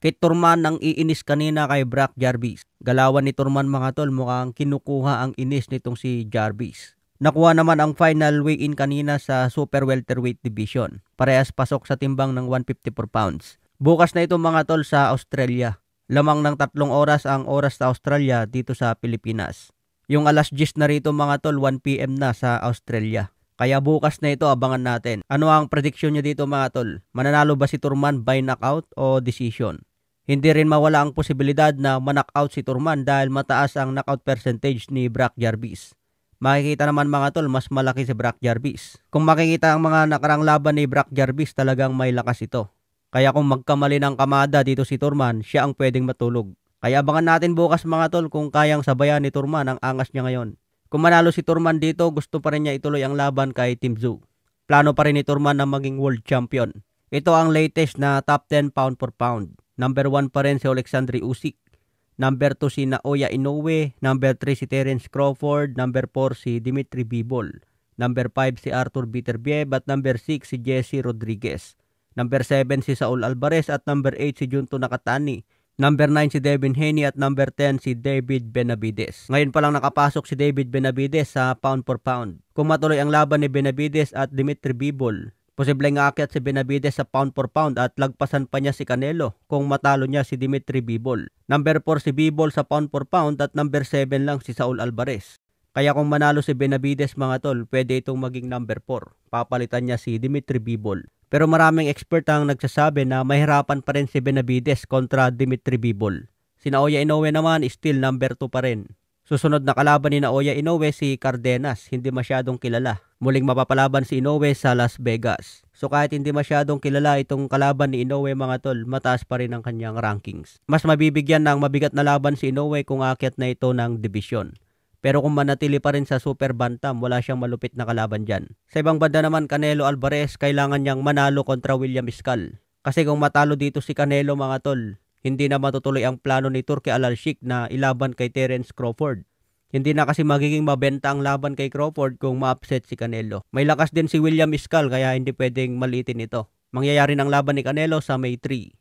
Kay Turman ang iinis kanina kay Brock Jarvis. Galawan ni Turman mga tol, mukhang kinukuha ang inis nitong si Jarvis. Nakuha naman ang final weigh-in kanina sa Super Welterweight Division. Parehas pasok sa timbang ng 154 pounds. Bukas na ito mga tol sa Australia. Lamang ng 3 oras ang oras sa Australia dito sa Pilipinas. Yung alas 10 na rito mga tol, 1 PM na sa Australia. Kaya bukas na ito, abangan natin. Ano ang prediction niya dito mga tol? Mananalo ba si Turman by knockout o decision? Hindi rin mawala ang posibilidad na ma-knockout si Turman dahil mataas ang knockout percentage ni Brock Jarvis. Makikita naman mga tol, mas malaki si Brock Jarvis. Kung makikita ang mga nakarang laban ni Brock Jarvis, talagang may lakas ito. Kaya kung magkamali ng kamada dito si Turman, siya ang pwedeng matulog. Kaya abangan natin bukas mga tol kung kayang sabayan ni Turman ang angas niya ngayon. Kung manalo si Turman dito, gusto pa rin niya ituloy ang laban kay Tim Tszyu. Plano pa rin ni Turman na maging world champion. Ito ang latest na top 10 pound for pound. Number 1 pa rin si Alexander Usyk. Number 2 si Naoya Inoue. Number 3 si Terence Crawford. Number 4 si Dimitri Bivol. Number 5 si Arthur Beterbiev. At number 6 si Jesse Rodriguez. Number 7 si Saul Alvarez. At number 8 si Junto Nakatani. Number 9 si Devin Haney at number 10 si David Benavides. Ngayon pa lang nakapasok si David Benavides sa pound for pound. Kung matuloy ang laban ni Benavides at Dimitri Bivol, posibleng aakyat si Benavides sa pound for pound at lagpasan pa niya si Canelo kung matalo niya si Dimitri Bivol. Number 4 si Bivol sa pound for pound at number 7 lang si Saul Alvarez. Kaya kung manalo si Benavides mga tol, pwede itong maging number 4. Papalitan niya si Dimitri Bivol. Pero maraming expert ang nagsasabi na mahirapan pa rin si Benavides kontra Dimitri Bivol. Si Naoya Inoue naman still number 2 pa rin. Susunod na kalaban ni Naoya Inoue si Cardenas, hindi masyadong kilala. Muling mapapalaban si Inoue sa Las Vegas. So kahit hindi masyadong kilala itong kalaban ni Inoue mga tol, mataas pa rin ang kanyang rankings. Mas mabibigyan ng mabigat na laban si Inoue kung aakyat na ito ng division. Pero kung manatili pa rin sa super bantam, wala siyang malupit na kalaban dyan. Sa ibang banda naman, Canelo Alvarez, kailangan niyang manalo kontra William Iscal. Kasi kung matalo dito si Canelo mga tol, hindi na matutuloy ang plano ni Turki Al-Sheikh na ilaban kay Terence Crawford. Hindi na kasi magiging mabenta ang laban kay Crawford kung ma-upset si Canelo. May lakas din si William Iscal kaya hindi pwedeng maliitin ito. Mangyayari ng laban ni Canelo sa May 3.